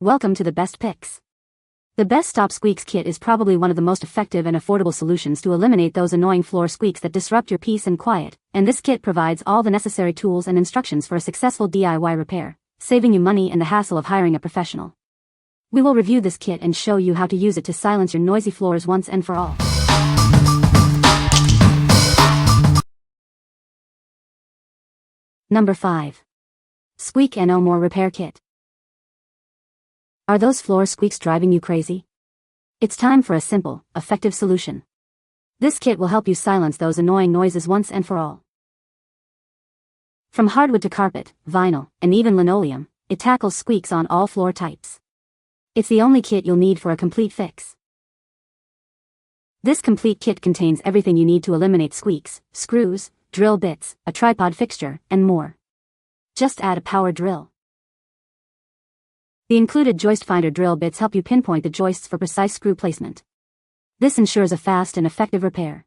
Welcome to the best picks. The best Stop Squeaks Kit is probably one of the most effective and affordable solutions to eliminate those annoying floor squeaks that disrupt your peace and quiet, and this kit provides all the necessary tools and instructions for a successful DIY repair, saving you money and the hassle of hiring a professional. We will review this kit and show you how to use it to silence your noisy floors once and for all. Number 5. SQUEEEK No More Repair Kit. Are those floor squeaks driving you crazy? It's time for a simple, effective solution. This kit will help you silence those annoying noises once and for all. From hardwood to carpet, vinyl, and even linoleum, it tackles squeaks on all floor types. It's the only kit you'll need for a complete fix. This complete kit contains everything you need to eliminate squeaks: screws, drill bits, a tripod fixture, and more. Just add a power drill. The included joist finder drill bits help you pinpoint the joists for precise screw placement. This ensures a fast and effective repair.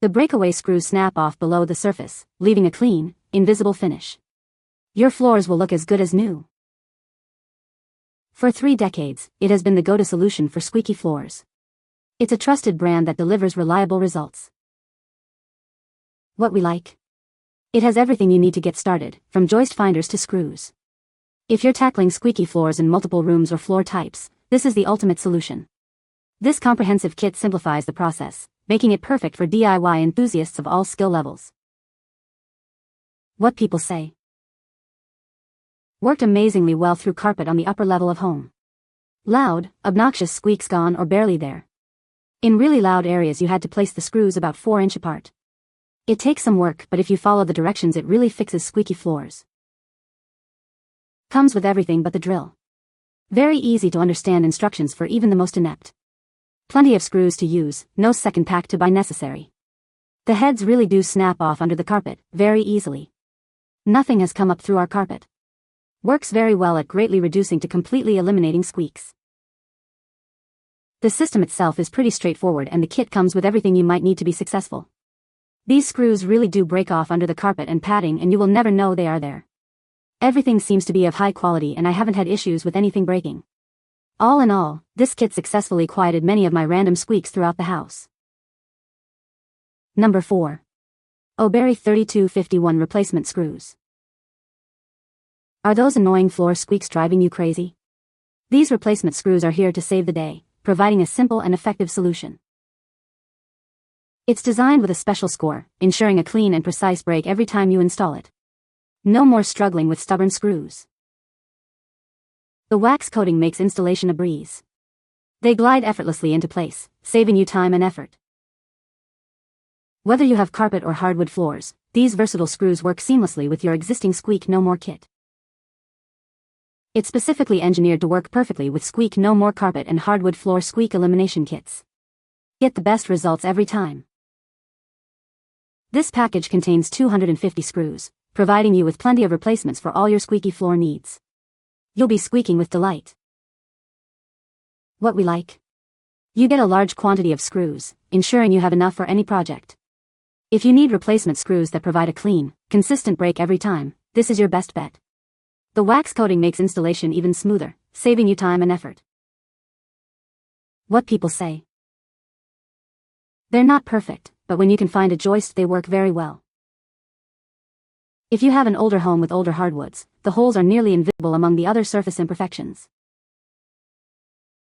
The breakaway screws snap off below the surface, leaving a clean, invisible finish. Your floors will look as good as new. For 3 decades, it has been the go-to solution for squeaky floors. It's a trusted brand that delivers reliable results. What we like? It has everything you need to get started, from joist finders to screws. If you're tackling squeaky floors in multiple rooms or floor types, this is the ultimate solution. This comprehensive kit simplifies the process, making it perfect for DIY enthusiasts of all skill levels. What people say. Worked amazingly well through carpet on the upper level of home. Loud, obnoxious squeaks gone or barely there. In really loud areas you had to place the screws about 4 inches apart. It takes some work, but if you follow the directions it really fixes squeaky floors. Comes with everything but the drill. Very easy to understand instructions for even the most inept. Plenty of screws to use, no second pack to buy necessary. The heads really do snap off under the carpet, very easily. Nothing has come up through our carpet. Works very well at greatly reducing to completely eliminating squeaks. The system itself is pretty straightforward and the kit comes with everything you might need to be successful. These screws really do break off under the carpet and padding and you will never know they are there. Everything seems to be of high quality and I haven't had issues with anything breaking. All in all, this kit successfully quieted many of my random squeaks throughout the house. Number 4. Oberry 3251 Replacement Screws. Are those annoying floor squeaks driving you crazy? These replacement screws are here to save the day, providing a simple and effective solution. It's designed with a special score, ensuring a clean and precise break every time you install it. No more struggling with stubborn screws. The wax coating makes installation a breeze. They glide effortlessly into place, saving you time and effort. Whether you have carpet or hardwood floors, these versatile screws work seamlessly with your existing SQUEEEK No More kit. It's specifically engineered to work perfectly with SQUEEEK No More carpet and hardwood floor squeak elimination kits. Get the best results every time. This package contains 250 screws, providing you with plenty of replacements for all your squeaky floor needs. You'll be squeaking with delight. What we like? You get a large quantity of screws, ensuring you have enough for any project. If you need replacement screws that provide a clean, consistent break every time, this is your best bet. The wax coating makes installation even smoother, saving you time and effort. What people say. They're not perfect, but when you can find a joist they work very well. If you have an older home with older hardwoods, the holes are nearly invisible among the other surface imperfections.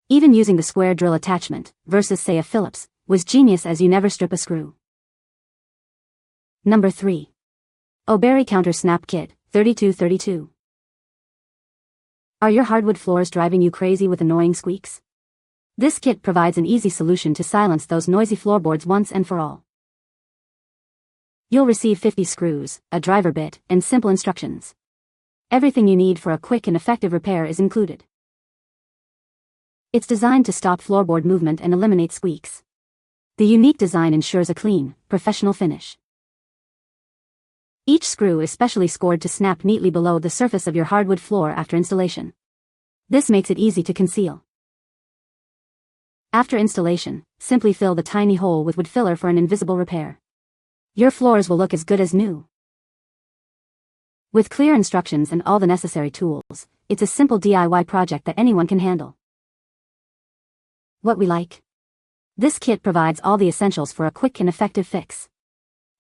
Even using the square drill attachment, versus say a Phillips, was genius as you never strip a screw. Number 3. Oberry Counter Snap Kit, 3232. Are your hardwood floors driving you crazy with annoying squeaks? This kit provides an easy solution to silence those noisy floorboards once and for all. You'll receive 50 screws, a driver bit, and simple instructions. Everything you need for a quick and effective repair is included. It's designed to stop floorboard movement and eliminate squeaks. The unique design ensures a clean, professional finish. Each screw is specially scored to snap neatly below the surface of your hardwood floor after installation. This makes it easy to conceal. After installation, simply fill the tiny hole with wood filler for an invisible repair. Your floors will look as good as new. With clear instructions and all the necessary tools, it's a simple DIY project that anyone can handle. What we like. This kit provides all the essentials for a quick and effective fix.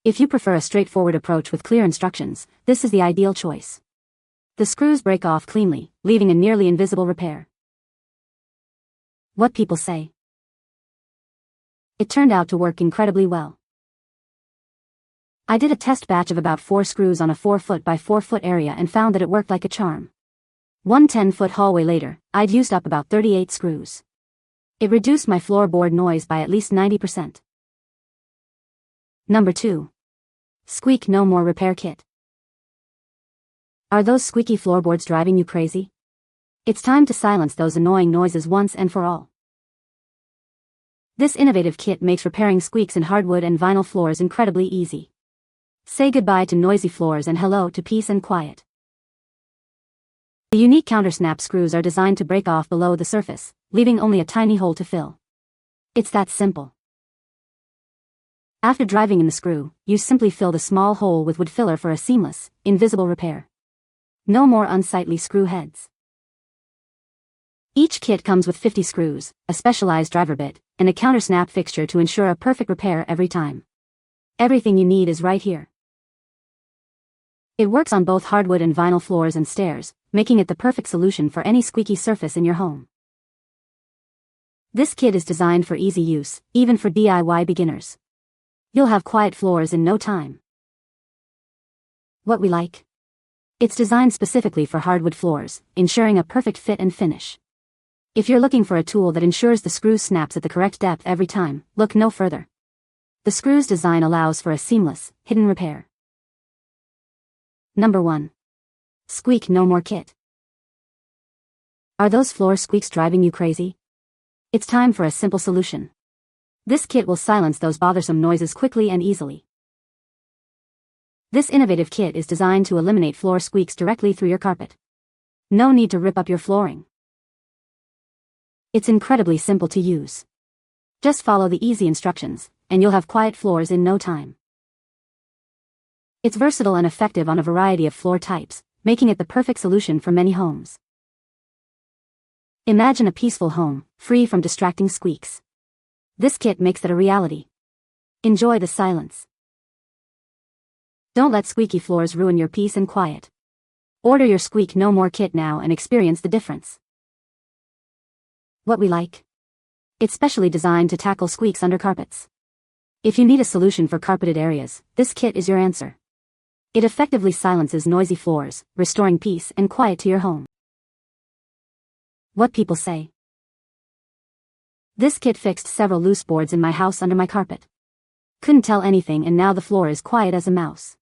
If you prefer a straightforward approach with clear instructions, this is the ideal choice. The screws break off cleanly, leaving a nearly invisible repair. What people say. It turned out to work incredibly well. I did a test batch of about 4 screws on a 4-foot by 4-foot area and found that it worked like a charm. One 10-foot hallway later, I'd used up about 38 screws. It reduced my floorboard noise by at least 90%. Number 2. SQUEEEK No More Repair Kit. Are those squeaky floorboards driving you crazy? It's time to silence those annoying noises once and for all. This innovative kit makes repairing squeaks in hardwood and vinyl floors incredibly easy. Say goodbye to noisy floors and hello to peace and quiet. The unique countersnap screws are designed to break off below the surface, leaving only a tiny hole to fill. It's that simple. After driving in the screw, you simply fill the small hole with wood filler for a seamless, invisible repair. No more unsightly screw heads. Each kit comes with 50 screws, a specialized driver bit, and a countersnap fixture to ensure a perfect repair every time. Everything you need is right here. It works on both hardwood and vinyl floors and stairs, making it the perfect solution for any squeaky surface in your home. This kit is designed for easy use, even for DIY beginners. You'll have quiet floors in no time. What we like. It's designed specifically for hardwood floors, ensuring a perfect fit and finish. If you're looking for a tool that ensures the screw snaps at the correct depth every time, look no further. The screw's design allows for a seamless, hidden repair. Number 1. SQUEEEK No More Kit. Are those floor squeaks driving you crazy? It's time for a simple solution. This kit will silence those bothersome noises quickly and easily. This innovative kit is designed to eliminate floor squeaks directly through your carpet. No need to rip up your flooring. It's incredibly simple to use. Just follow the easy instructions, and you'll have quiet floors in no time. It's versatile and effective on a variety of floor types, making it the perfect solution for many homes. Imagine a peaceful home, free from distracting squeaks. This kit makes it a reality. Enjoy the silence. Don't let squeaky floors ruin your peace and quiet. Order your SQUEEEK No More Kit now and experience the difference. What we like. It's specially designed to tackle squeaks under carpets. If you need a solution for carpeted areas, this kit is your answer. It effectively silences noisy floors, restoring peace and quiet to your home. What people say. This kit fixed several loose boards in my house under my carpet. Couldn't tell anything and now the floor is quiet as a mouse.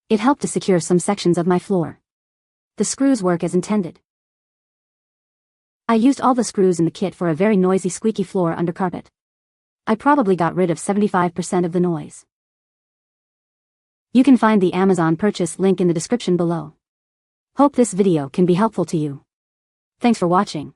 It helped to secure some sections of my floor. The screws work as intended. I used all the screws in the kit for a very noisy squeaky floor under carpet. I probably got rid of 75% of the noise. You can find the Amazon purchase link in the description below. Hope this video can be helpful to you. Thanks for watching.